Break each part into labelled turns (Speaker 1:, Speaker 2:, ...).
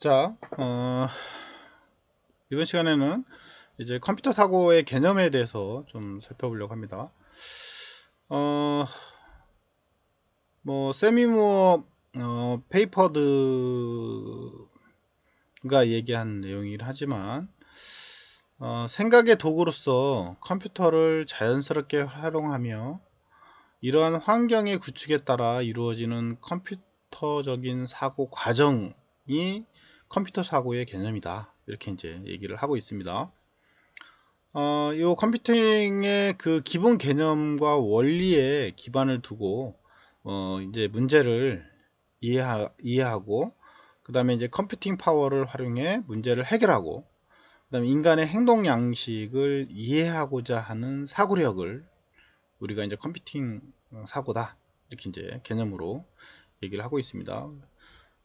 Speaker 1: 자, 이번 시간에는 이제 컴퓨터 사고의 개념에 대해서 좀 살펴보려고 합니다. 어, 세미무어 페이퍼드가 얘기한 내용이긴 하지만, 생각의 도구로서 컴퓨터를 자연스럽게 활용하며 이러한 환경의 구축에 따라 이루어지는 컴퓨터적인 사고 과정이 컴퓨터 사고의 개념이다. 이렇게 이제 얘기를 하고 있습니다. 요 컴퓨팅의 그 기본 개념과 원리에 기반을 두고 이제 문제를 이해하고, 그 다음에 이제 컴퓨팅 파워를 활용해 문제를 해결하고, 그 다음에 인간의 행동 양식을 이해하고자 하는 사고력을 우리가 이제 컴퓨팅 사고다, 이렇게 이제 개념으로 얘기를 하고 있습니다.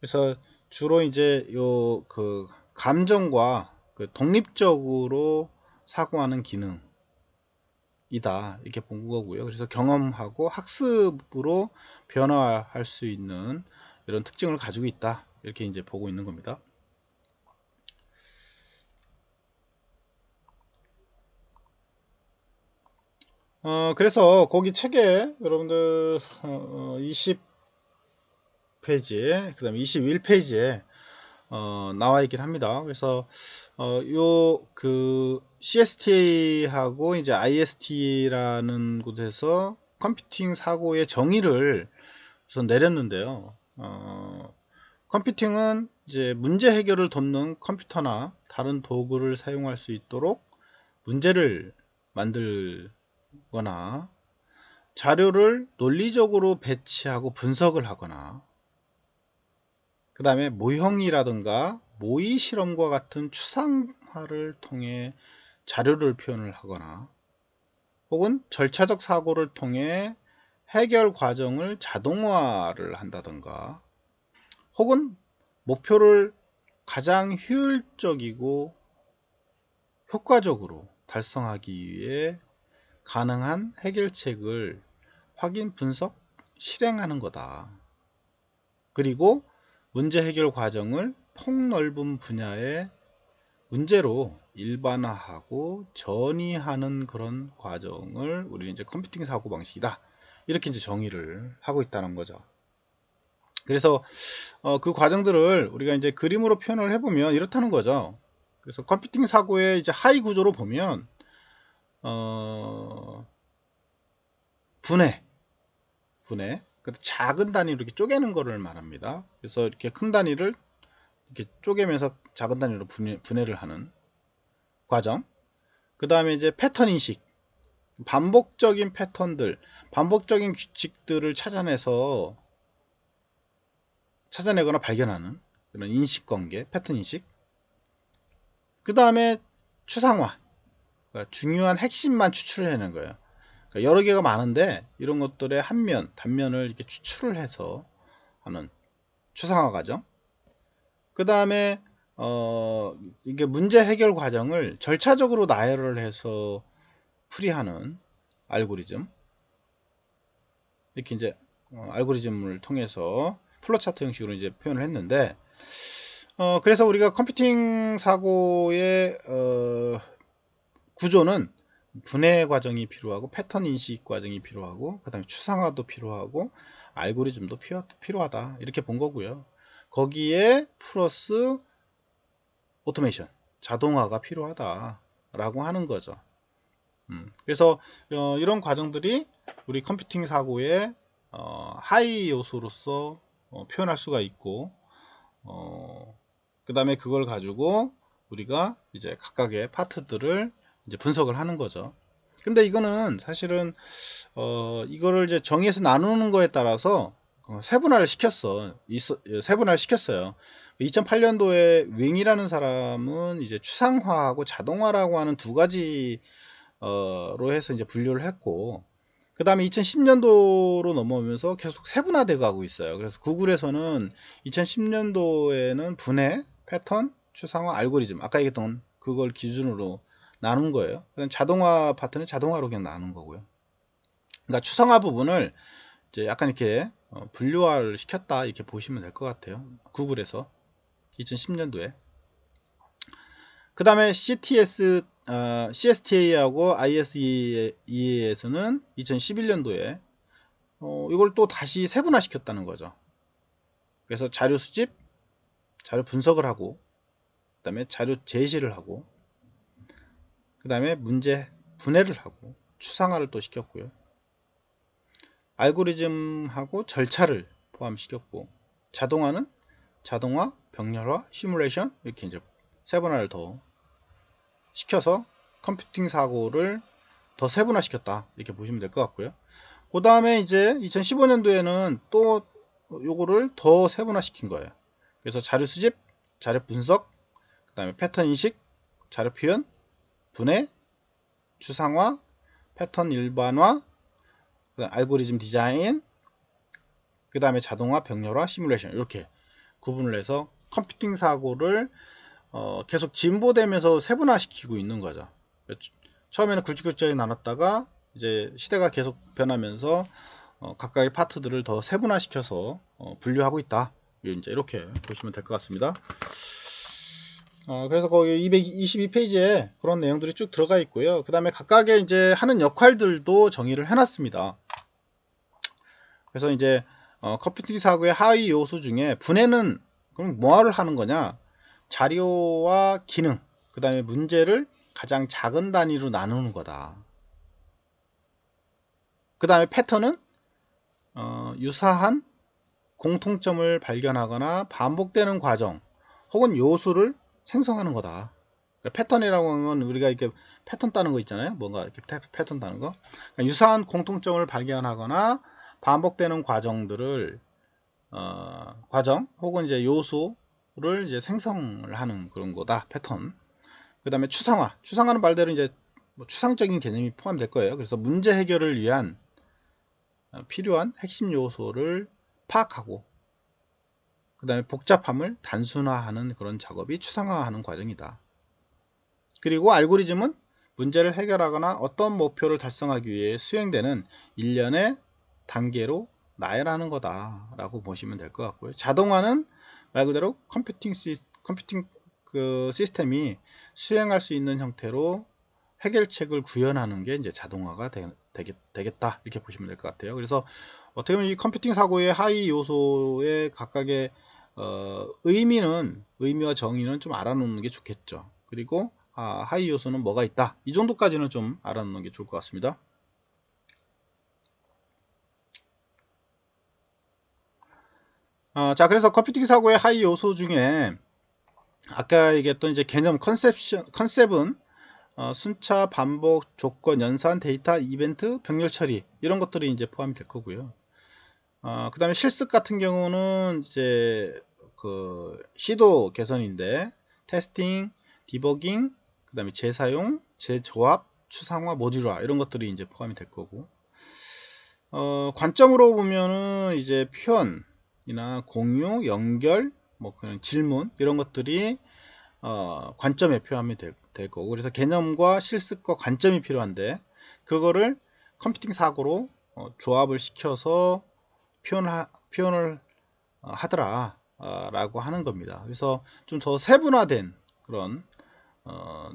Speaker 1: 그래서 주로 이제 요 그 감정과 그 독립적으로 사고하는 기능이다, 이렇게 본 거고요. 그래서 경험하고 학습으로 변화할 수 있는 이런 특징을 가지고 있다, 이렇게 이제 보고 있는 겁니다. 그래서 거기 책에 여러분들 20페이지에, 그 다음에 21페이지에 나와 있긴 합니다. 그래서 요 그 CSTA하고 이제 IST라는 곳에서 컴퓨팅 사고의 정의를 우선 내렸는데요. 컴퓨팅은 이제 문제 해결을 돕는 컴퓨터나 다른 도구를 사용할 수 있도록 문제를 만들거나, 자료를 논리적으로 배치하고 분석을 하거나, 그 다음에 모형이라든가 모의 실험과 같은 추상화를 통해 자료를 표현을 하거나, 혹은 절차적 사고를 통해 해결 과정을 자동화를 한다든가, 혹은 목표를 가장 효율적이고 효과적으로 달성하기 위해 가능한 해결책을 확인, 분석, 실행하는 거다. 그리고 문제 해결 과정을 폭넓은 분야의 문제로 일반화하고 전이하는 그런 과정을 우리는 이제 컴퓨팅 사고 방식이다, 이렇게 이제 정의를 하고 있다는 거죠. 그래서 그 과정들을 우리가 이제 그림으로 표현을 해보면 이렇다는 거죠. 그래서 컴퓨팅 사고의 이제 하위 구조로 보면 분해, 작은 단위로 이렇게 쪼개는 거를 말합니다. 그래서 이렇게 큰 단위를 이렇게 쪼개면서 작은 단위로 분해를 하는 과정. 그 다음에 이제 패턴 인식, 반복적인 패턴들, 반복적인 규칙들을 찾아내거나 발견하는 그런 인식 관계, 패턴 인식. 그 다음에 추상화, 그러니까 중요한 핵심만 추출해내는 거예요. 그러니까 여러 개가 많은데 이런 것들의 단면을 이렇게 추출을 해서 하는 추상화 과정. 그 다음에 이게 문제 해결 과정을 절차적으로 나열을 해서 풀이하는 알고리즘, 이렇게 이제 알고리즘을 통해서 플로차트 형식으로 이제 표현을 했는데, 그래서 우리가 컴퓨팅 사고의 구조는 분해 과정이 필요하고, 패턴 인식 과정이 필요하고, 그 다음에 추상화도 필요하고, 알고리즘도 필요하다, 이렇게 본 거고요. 거기에 플러스 오토메이션, 자동화가 필요하다 라고 하는 거죠. 그래서 이런 과정들이 우리 컴퓨팅 사고의 하위 요소로서 표현할 수가 있고, 그 다음에 그걸 가지고 우리가 이제 각각의 파트들을 이제 분석을 하는 거죠. 근데 이거는 사실은 이거를 이제 정의해서 나누는 거에 따라서 세분화를 시켰어요. 2008년도에 윙이라는 사람은 이제 추상화하고 자동화라고 하는 두 가지로 해서 이제 분류를 했고, 그 다음에 2010년도로 넘어오면서 계속 세분화되어 가고 있어요. 그래서 구글에서는 2010년도에는 분해, 패턴, 추상화, 알고리즘, 아까 얘기했던 그걸 기준으로 나눈 거예요. 자동화 파트는 자동화로 그냥 나눈 거고요. 그러니까 추상화 부분을 이제 약간 이렇게 분류화를 시켰다, 이렇게 보시면 될 것 같아요, 구글에서. 2010년도에. 그 다음에 CSTA하고 ISEA에서는 2011년도에 이걸 또 다시 세분화 시켰다는 거죠. 그래서 자료 수집, 자료 분석을 하고, 그 다음에 자료 제시를 하고, 그 다음에 문제 분해를 하고, 추상화를 또 시켰고요. 알고리즘하고 절차를 포함시켰고, 자동화는 자동화, 병렬화, 시뮬레이션 이렇게 이제 세분화를 더 시켜서 컴퓨팅 사고를 더 세분화 시켰다 이렇게 보시면 될 것 같고요. 그 다음에 이제 2015년도에는 또 요거를 더 세분화 시킨 거예요. 그래서 자료 수집, 자료 분석, 그 다음에 패턴 인식, 자료 표현, 분해, 추상화, 패턴 일반화, 알고리즘 디자인, 그 다음에 자동화, 병렬화, 시뮬레이션 이렇게 구분을 해서 컴퓨팅 사고를 계속 진보되면서 세분화시키고 있는 거죠. 처음에는 굵직굵직하게 나눴다가 이제 시대가 계속 변하면서 각각의 파트들을 더 세분화시켜서 분류하고 있다. 이제 이렇게 보시면 될 것 같습니다. 그래서 거기 222페이지에 그런 내용들이 쭉 들어가 있고요. 그 다음에 각각의 이제 하는 역할들도 정의를 해놨습니다. 그래서 이제 컴퓨팅 사고의 하위 요소 중에 분해는 그럼 뭐를 하는 거냐? 자료와 기능, 그 다음에 문제를 가장 작은 단위로 나누는 거다. 그 다음에 패턴은 유사한 공통점을 발견하거나 반복되는 과정 혹은 요소를 생성하는 거다. 그러니까 패턴이라고 하는 건 우리가 이렇게 패턴 따는 거 있잖아요. 뭔가 이렇게 패턴 따는 거. 그러니까 유사한 공통점을 발견하거나 반복되는 과정들을 과정 혹은 이제 요소를 이제 생성을 하는 그런 거다. 패턴. 그 다음에 추상화는 말대로 이제 뭐 추상적인 개념이 포함될 거예요. 그래서 문제 해결을 위한 필요한 핵심 요소를 파악하고 그 다음에 복잡함을 단순화하는 그런 작업이 추상화하는 과정이다. 그리고 알고리즘은 문제를 해결하거나 어떤 목표를 달성하기 위해 수행되는 일련의 단계로 나열하는 거다 라고 보시면 될 것 같고요. 자동화는 말 그대로 컴퓨팅 그 시스템이 수행할 수 있는 형태로 해결책을 구현하는 게 이제 자동화가 되겠다 이렇게 보시면 될 것 같아요. 그래서 어떻게 보면 이 컴퓨팅 사고의 하위 요소의 각각의 의미와 정의는 좀 알아놓는 게 좋겠죠. 그리고 하위 요소는 뭐가 있다, 이 정도까지는 좀 알아놓는 게 좋을 것 같습니다. 자, 그래서 컴퓨팅 사고의 하위 요소 중에 아까 얘기했던 이제 개념 컨셉은 순차, 반복, 조건, 연산, 데이터, 이벤트, 병렬 처리 이런 것들이 이제 포함이 될 거고요. 그 다음에 실습 같은 경우는 이제 그 시도 개선인데 테스팅, 디버깅, 그 다음에 재사용, 재조합, 추상화, 모듈화 이런 것들이 이제 포함이 될 거고, 관점으로 보면은 이제 표현이나 공유, 연결, 뭐 그냥 질문 이런 것들이 관점에 표함이 될 거고, 그래서 개념과 실습과 관점이 필요한데 그거를 컴퓨팅 사고로 조합을 시켜서 표현을 하더라 라고 하는 겁니다. 그래서 좀 더 세분화된 그런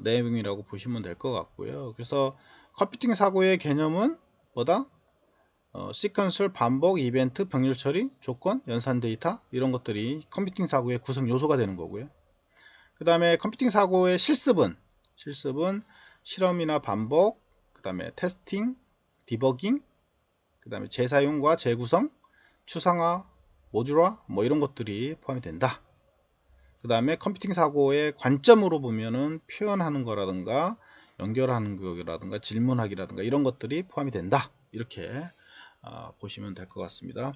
Speaker 1: 내용이라고 보시면 될 것 같고요. 그래서 컴퓨팅 사고의 개념은 뭐다? 시퀀설, 반복, 이벤트, 병렬 처리, 조건, 연산 데이터 이런 것들이 컴퓨팅 사고의 구성 요소가 되는 거고요. 그 다음에 컴퓨팅 사고의 실습은 실험이나 반복, 그 다음에 테스팅, 디버깅, 그 다음에 재사용과 재구성, 추상화, 모듈화 뭐 이런 것들이 포함이 된다. 그 다음에 컴퓨팅 사고의 관점으로 보면은 표현하는 거라든가 연결하는 거라든가 질문하기라든가 이런 것들이 포함이 된다. 이렇게 보시면 될 것 같습니다.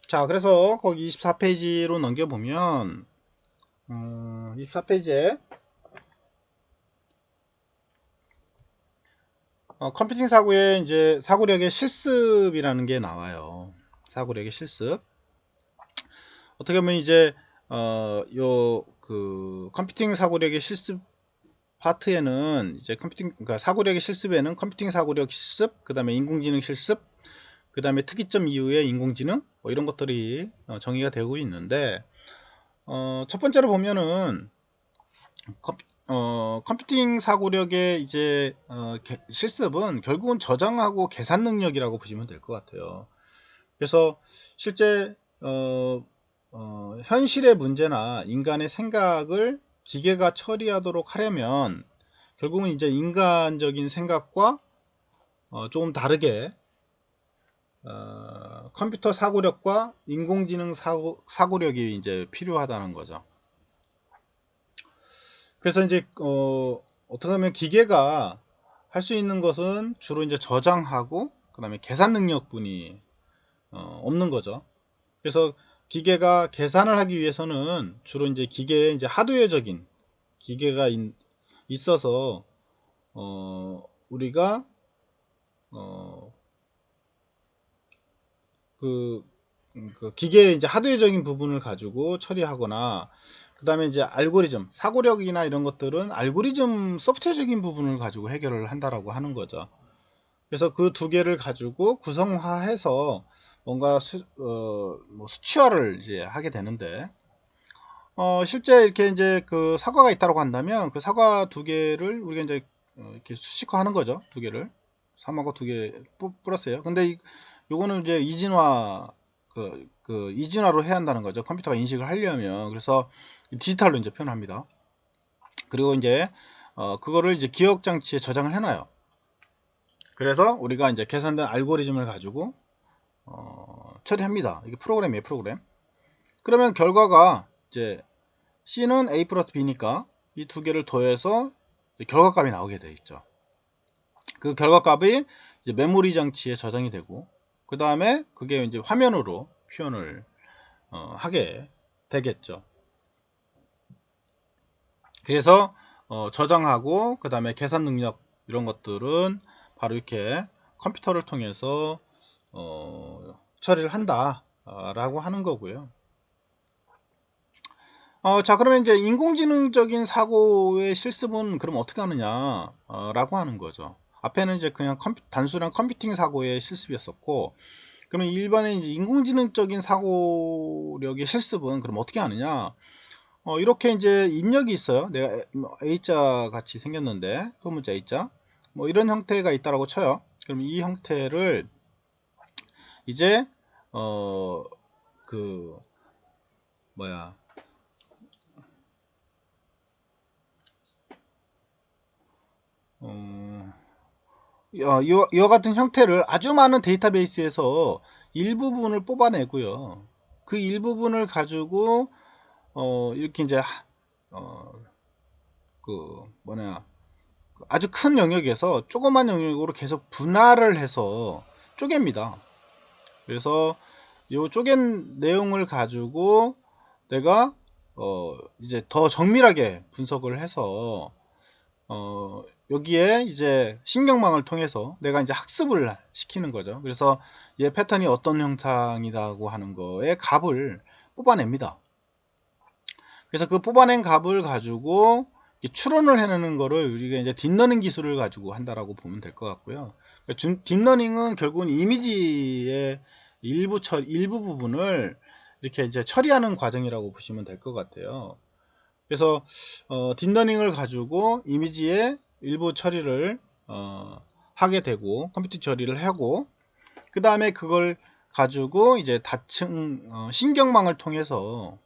Speaker 1: 자, 그래서 거기 24페이지로 넘겨보면 24페이지에 컴퓨팅 사고에 이제 사고력의 실습이라는 게 나와요. 사고력의 실습. 어떻게 보면 이제 그 컴퓨팅 사고력의 실습 파트에는 이제 그러니까 사고력의 실습에는 컴퓨팅 사고력 실습, 그 다음에 인공지능 실습, 그 다음에 특이점 이후에 인공지능 뭐 이런 것들이 정의가 되고 있는데, 첫 번째로 보면은 컴퓨팅 사고력의 이제 실습은 결국은 저장하고 계산 능력이라고 보시면 될 것 같아요. 그래서 실제 현실의 문제나 인간의 생각을 기계가 처리하도록 하려면 결국은 이제 인간적인 생각과 조금 다르게 컴퓨터 사고력과 인공지능 사고력이 이제 필요하다는 거죠. 그래서 이제 어떻게 하면 기계가 할 수 있는 것은 주로 이제 저장하고 그 다음에 계산 능력뿐이 없는 거죠. 그래서 기계가 계산을 하기 위해서는 주로 이제 기계에 이제 하드웨어적인 기계가 있어서 우리가 그 기계의 이제 하드웨어적인 부분을 가지고 처리하거나, 그 다음에 이제 알고리즘, 사고력이나 이런 것들은 알고리즘 소프트웨어적인 부분을 가지고 해결을 한다라고 하는 거죠. 그래서 그 두 개를 가지고 구성화해서 뭔가 뭐 수치화를 이제 하게 되는데, 실제 이렇게 이제 그 사과가 있다고 한다면 그 사과 두 개를 우리가 이제 이렇게 수식화하는 거죠. 두 개를 사과가 두 개 플러스예요. 근데 요거는 이제 이진화 이진화로 해야 한다는 거죠. 컴퓨터가 인식을 하려면. 그래서 디지털로 이제 표현합니다. 그리고 이제 그거를 이제 기억 장치에 저장을 해놔요. 그래서 우리가 이제 계산된 알고리즘을 가지고 처리합니다. 이게 프로그램이에요, 프로그램. 그러면 결과가 이제 C는 A 플러스 B니까 이 두 개를 더해서 결과값이 나오게 되어 있죠. 그 결과값이 이제 메모리 장치에 저장이 되고, 그 다음에 그게 이제 화면으로 표현을 하게 되겠죠. 그래서 저장하고 그 다음에 계산 능력 이런 것들은 바로 이렇게 컴퓨터를 통해서 처리를 한다 라고 하는 거고요. 자, 그러면 이제 인공지능적인 사고의 실습은 그럼 어떻게 하느냐 라고 하는 거죠. 앞에는 이제 그냥 단순한 컴퓨팅 사고의 실습이었었고, 그러면 일반의 이제 인공지능적인 사고력의 실습은 그럼 어떻게 하느냐? 이렇게 이제 입력이 있어요. 내가 A자 같이 생겼는데, 소문자 A자 뭐 이런 형태가 있다라고 쳐요. 그럼 이 형태를 이제 그 뭐야 이와 같은 형태를 아주 많은 데이터베이스에서 일부분을 뽑아내고요. 그 일부분을 가지고 이렇게 이제 그 뭐냐 아주 큰 영역에서 조그만 영역으로 계속 분할을 해서 쪼갭니다. 그래서 요 쪼갠 내용을 가지고 내가 이제 더 정밀하게 분석을 해서 여기에 이제 신경망을 통해서 내가 이제 학습을 시키는 거죠. 그래서 얘 패턴이 어떤 형상이라고 하는 거에 값을 뽑아냅니다. 그래서 그 뽑아낸 값을 가지고 추론을 해내는 거를 우리가 이제 딥러닝 기술을 가지고 한다라고 보면 될 것 같고요. 딥러닝은 결국은 이미지의 일부 부분을 이렇게 이제 처리하는 과정이라고 보시면 될 것 같아요. 그래서 딥러닝을 가지고 이미지의 일부 처리를 하게 되고, 컴퓨터 처리를 하고, 그 다음에 그걸 가지고 이제 다층 신경망을 통해서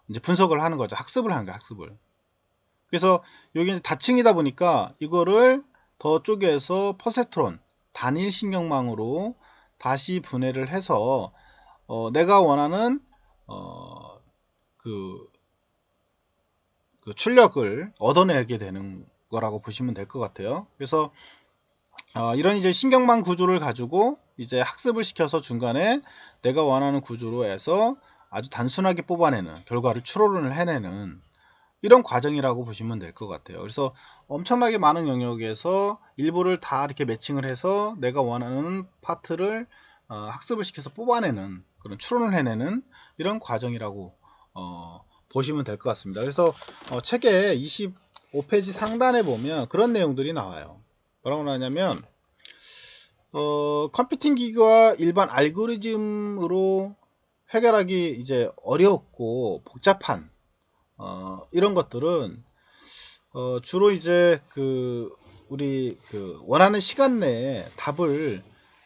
Speaker 1: 이제 분석을 하는 거죠. 학습을 하는 거예요, 학습을. 그래서 여기 다층이다 보니까 이거를 더 쪼개서 퍼세트론 단일 신경망으로 다시 분해를 해서 내가 원하는 그 출력을 얻어내게 되는 거라고 보시면 될 것 같아요. 그래서 이런 이제 신경망 구조를 가지고 이제 학습을 시켜서 중간에 내가 원하는 구조로 해서 아주 단순하게 뽑아내는 결과를 추론을 해내는 이런 과정이라고 보시면 될 것 같아요. 그래서 엄청나게 많은 영역에서 일부를 다 이렇게 매칭을 해서 내가 원하는 파트를 학습을 시켜서 뽑아내는 그런 추론을 해내는 이런 과정이라고 보시면 될 것 같습니다. 그래서 책의 25페이지 상단에 보면 그런 내용들이 나와요. 뭐라고 나왔냐면 컴퓨팅 기기와 일반 알고리즘으로 해결하기 이제 어렵고 복잡한 이런 것들은 주로 이제 우리 원하는 시간 내에 답을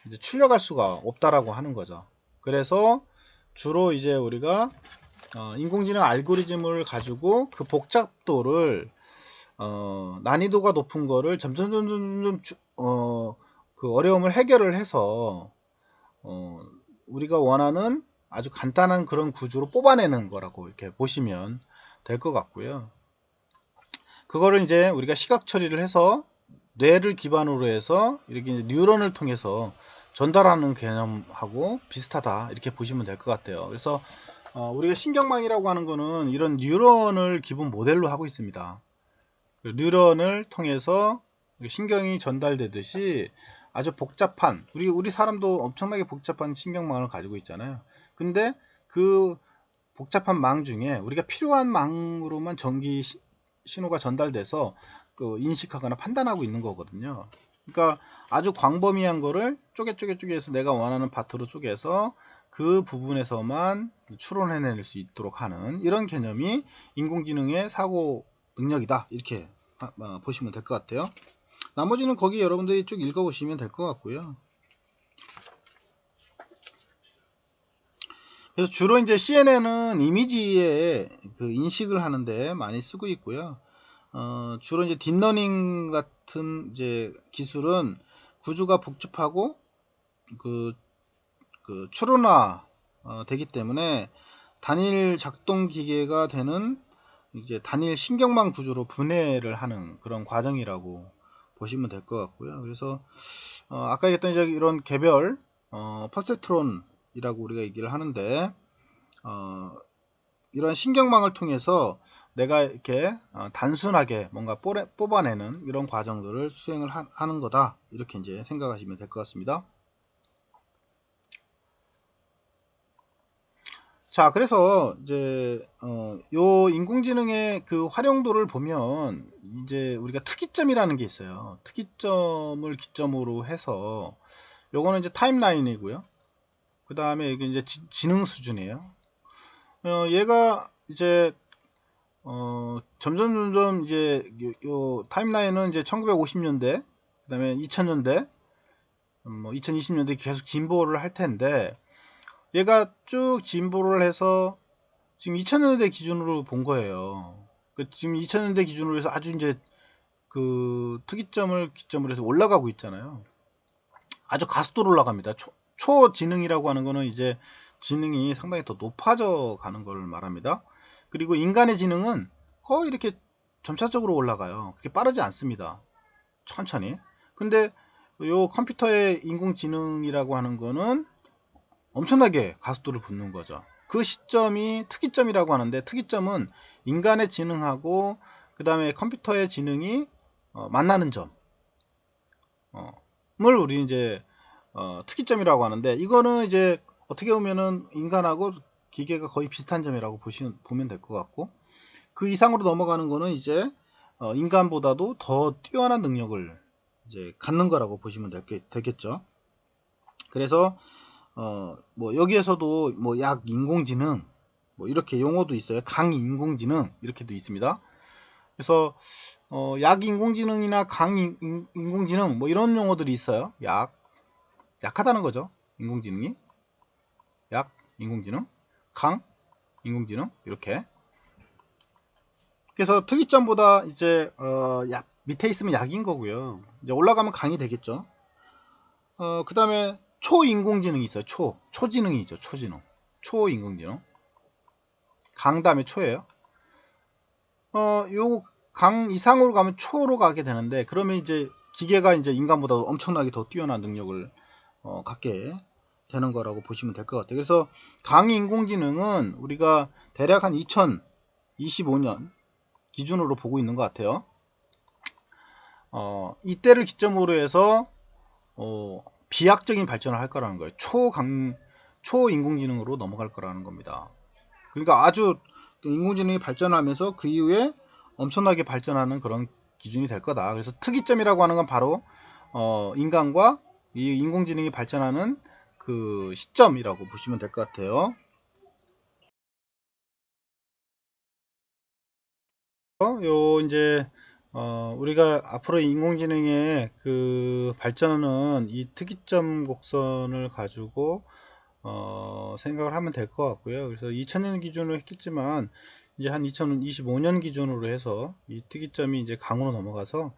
Speaker 1: 이제 출력할 수가 없다라고 하는 거죠. 그래서 주로 이제 우리가 인공지능 알고리즘을 가지고 그 복잡도를 난이도가 높은 거를 점점 그 어려움을 해결을 해서 우리가 원하는 아주 간단한 그런 구조로 뽑아내는 거라고 이렇게 보시면 될 것 같고요. 그거를 이제 우리가 시각 처리를 해서 뇌를 기반으로 해서 이렇게 이제 뉴런을 통해서 전달하는 개념하고 비슷하다 이렇게 보시면 될 것 같아요. 그래서 우리가 신경망이라고 하는 거는 이런 뉴런을 기본 모델로 하고 있습니다. 뉴런을 통해서 신경이 전달되듯이 아주 복잡한 우리 사람도 엄청나게 복잡한 신경망을 가지고 있잖아요. 근데 그 복잡한 망 중에 우리가 필요한 망으로만 전기 신호가 전달돼서 인식하거나 판단하고 있는 거거든요. 그러니까 아주 광범위한 거를 쪼개서 내가 원하는 파트로 쪼개서 그 부분에서만 추론해낼 수 있도록 하는 이런 개념이 인공지능의 사고 능력이다 이렇게 보시면 될 것 같아요. 나머지는 거기 여러분들이 쭉 읽어보시면 될 것 같고요. 그래서 주로 이제 CNN은 이미지에 인식을 하는데 많이 쓰고 있고요. 주로 이제 딥러닝 같은 이제 기술은 구조가 복잡하고 추론화 되기 때문에 단일 작동 기계가 되는 이제 단일 신경망 구조로 분해를 하는 그런 과정이라고 보시면 될 것 같고요. 그래서 아까 얘기했던 이제 이런 개별 퍼셉트론이라고 우리가 얘기를 하는데 이런 신경망을 통해서 내가 이렇게 단순하게 뭔가 뽑아내는 이런 과정들을 수행을 하는 거다 이렇게 이제 생각하시면 될 것 같습니다. 자, 그래서 이제 요 인공지능의 그 활용도를 보면 이제 우리가 특이점이라는 게 있어요. 특이점을 기점으로 해서 요거는 이제 타임라인이고요. 그 다음에 이게 이제 지능 수준이에요. 얘가 이제 점점 이제 요 타임라인은 이제 1950년대 그 다음에 2000년대 뭐 2020년대 계속 진보를 할 텐데 얘가 쭉 진보를 해서 지금 2000년대 기준으로 본 거예요. 지금 2000년대 기준으로 해서 아주 이제 특이점을 기점으로 해서 올라가고 있잖아요. 아주 가속도로 올라갑니다. 초지능이라고 하는 거는 이제 지능이 상당히 더 높아져 가는 걸 말합니다. 그리고 인간의 지능은 거의 이렇게 점차적으로 올라가요. 그렇게 빠르지 않습니다. 천천히. 근데 요 컴퓨터의 인공지능이라고 하는 거는 엄청나게 가속도를 붙는 거죠. 그 시점이 특이점이라고 하는데 특이점은 인간의 지능하고 그 다음에 컴퓨터의 지능이 만나는 점을 우리 이제 특이점이라고 하는데 이거는 이제 어떻게 보면은 인간하고 기계가 거의 비슷한 점이라고 보면 될 것 같고 그 이상으로 넘어가는 거는 이제 인간보다도 더 뛰어난 능력을 이제 갖는 거라고 보시면 되겠죠. 그래서 뭐 여기에서도 뭐 약 인공지능 뭐 이렇게 용어도 있어요. 강 인공지능 이렇게도 있습니다. 그래서 약 인공지능이나 강 인공지능 뭐 이런 용어들이 있어요. 약하다는 거죠. 인공지능이 약 인공지능, 강 인공지능 이렇게. 그래서 특이점보다 이제 밑에 있으면 약인 거고요. 이제 올라가면 강이 되겠죠. 그 다음에 초인공지능이 있어요. 초지능이죠. 초인공지능. 강 다음에 초예요. 요 강 이상으로 가면 초로 가게 되는데 그러면 이제 기계가 이제 인간보다 엄청나게 더 뛰어난 능력을 갖게 되는 거라고 보시면 될 것 같아요. 그래서 강 인공지능은 우리가 대략 한 2025년 기준으로 보고 있는 것 같아요. 이때를 기점으로 해서 비약적인 발전을 할 거라는 거예요. 초인공지능으로 넘어갈 거라는 겁니다. 그러니까 아주 인공지능이 발전하면서 그 이후에 엄청나게 발전하는 그런 기준이 될 거다. 그래서 특이점이라고 하는 건 바로 인간과 이 인공지능이 발전하는 그 시점이라고 보시면 될 것 같아요. 요 이제 우리가 앞으로 인공지능의 그 발전은 이 특이점 곡선을 가지고 생각을 하면 될 것 같고요. 그래서 2000년 기준으로 했겠지만 이제 한 2025년 기준으로 해서 이 특이점이 이제 강으로 넘어가서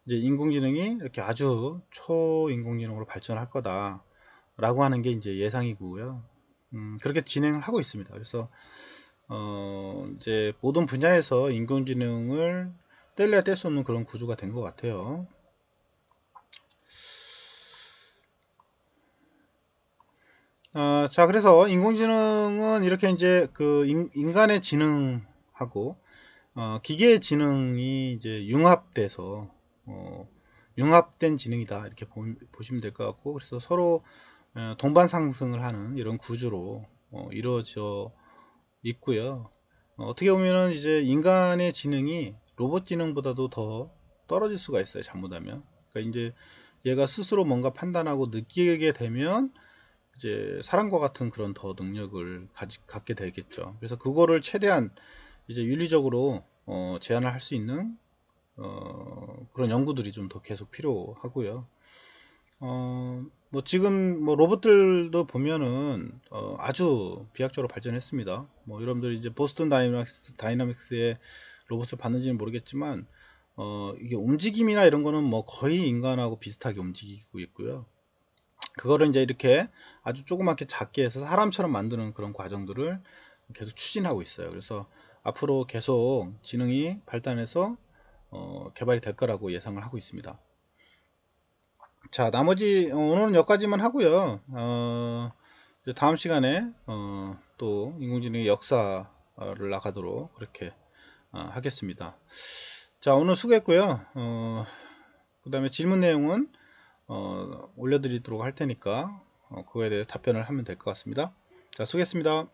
Speaker 1: 이제 인공지능이 이렇게 아주 초인공지능으로 발전할 거다라고 하는 게 이제 예상이고요. 그렇게 진행을 하고 있습니다. 그래서 이제 모든 분야에서 인공지능을 뗄래야 뗄 수 없는 그런 구조가 된 것 같아요. 자, 그래서 인공지능은 이렇게 이제 그 인간의 지능하고 기계의 지능이 이제 융합돼서 융합된 지능이다 이렇게 보시면 될 것 같고, 그래서 서로 동반 상승을 하는 이런 구조로 이루어져 있고요. 어떻게 보면은 이제 인간의 지능이 로봇 지능보다도 더 떨어질 수가 있어요, 잘못하면. 그러니까 이제 얘가 스스로 뭔가 판단하고 느끼게 되면 이제 사람과 같은 그런 더 능력을 갖게 되겠죠. 그래서 그거를 최대한 이제 윤리적으로 제한을 할 수 있는 그런 연구들이 좀 더 계속 필요하고요. 뭐 지금 뭐 로봇들도 보면은 아주 비약적으로 발전했습니다. 뭐 여러분들이 이제 보스턴 다이나믹스의 로봇을 봤는지는 모르겠지만 이게 움직임이나 이런 거는 뭐 거의 인간하고 비슷하게 움직이고 있고요. 그거를 이제 이렇게 아주 조그맣게 작게 해서 사람처럼 만드는 그런 과정들을 계속 추진하고 있어요. 그래서 앞으로 계속 지능이 발달해서 개발이 될 거라고 예상을 하고 있습니다. 자, 나머지 오늘은 여기까지만 하고요. 이제 다음 시간에 또 인공지능의 역사를 나가도록 그렇게 하겠습니다. 자, 오늘 수고했고요. 그 다음에 질문 내용은 올려드리도록 할 테니까 그거에 대해 답변을 하면 될 것 같습니다. 자, 수고했습니다.